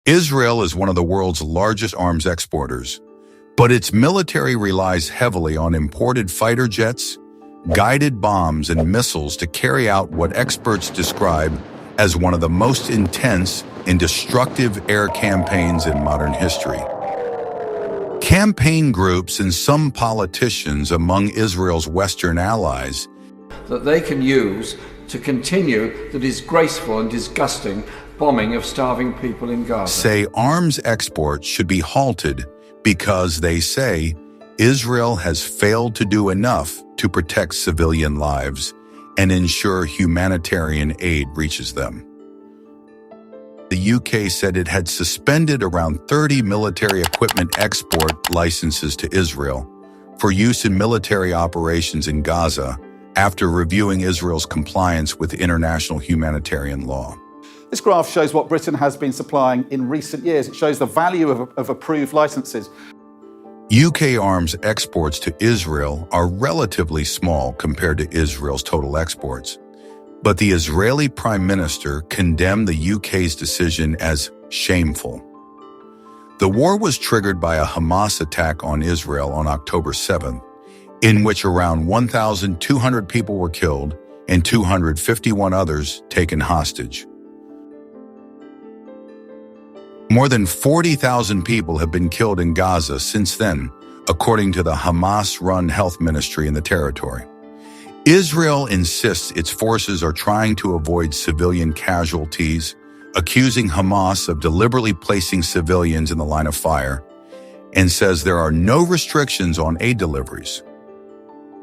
Israel is one of the world's largest arms exporters, but its military relies heavily on imported fighter jets, guided bombs, and missiles to carry out what experts describe as one of the most intense and destructive air campaigns in modern history. Campaign groups and some politicians among Israel's Western allies that they can use to continue the disgraceful and disgusting bombing of starving people in Gaza say arms exports should be halted because they say Israel has failed to do enough to protect civilian lives and ensure humanitarian aid reaches them. The UK said it had suspended around 30 military equipment export licenses to Israel for use in military operations in Gaza after reviewing Israel's compliance with international humanitarian law. This graph shows what Britain has been supplying in recent years. It shows the value of approved licenses. UK arms exports to Israel are relatively small compared to Israel's total exports. But the Israeli Prime Minister condemned the UK's decision as shameful. The war was triggered by a Hamas attack on Israel on October 7th, in which around 1,200 people were killed and 251 others taken hostage. More than 40,000 people have been killed in Gaza since then, according to the Hamas-run health ministry in the territory. Israel insists its forces are trying to avoid civilian casualties, accusing Hamas of deliberately placing civilians in the line of fire, and says there are no restrictions on aid deliveries.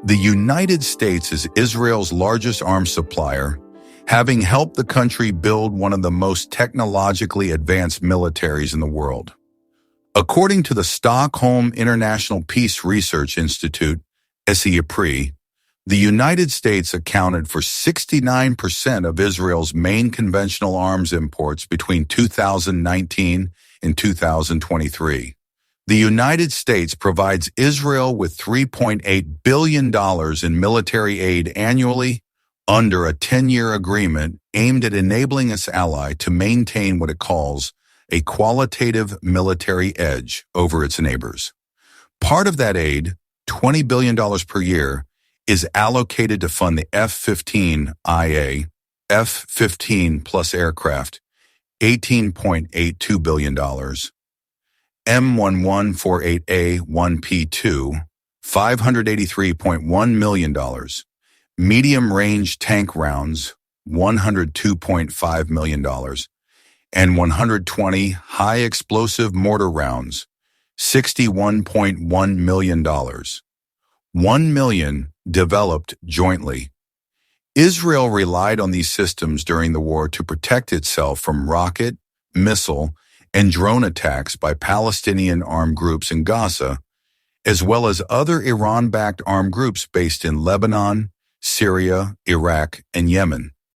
The United States is Israel's largest arms supplier, having helped the country build one of the most technologically advanced militaries in the world. According to the Stockholm International Peace Research Institute, SIPRI, the United States accounted for 69% of Israel's main conventional arms imports between 2019 and 2023. The United States provides Israel with $3.8 billion in military aid annually under a 10-year agreement aimed at enabling its ally to maintain what it calls a qualitative military edge over its neighbors. Part of that aid, $20 billion per year, is allocated to fund the F-15IA, F-15 plus aircraft, $18.82 billion, M1148A1P2, $583.1 million, medium-range tank rounds, $102.5 million, and 120 high-explosive mortar rounds, $61.1 million. 1 million developed jointly. Israel relied on these systems during the war to protect itself from rocket, missile, and drone attacks by Palestinian armed groups in Gaza, as well as other Iran-backed armed groups based in Lebanon, Syria, Iraq, and Yemen.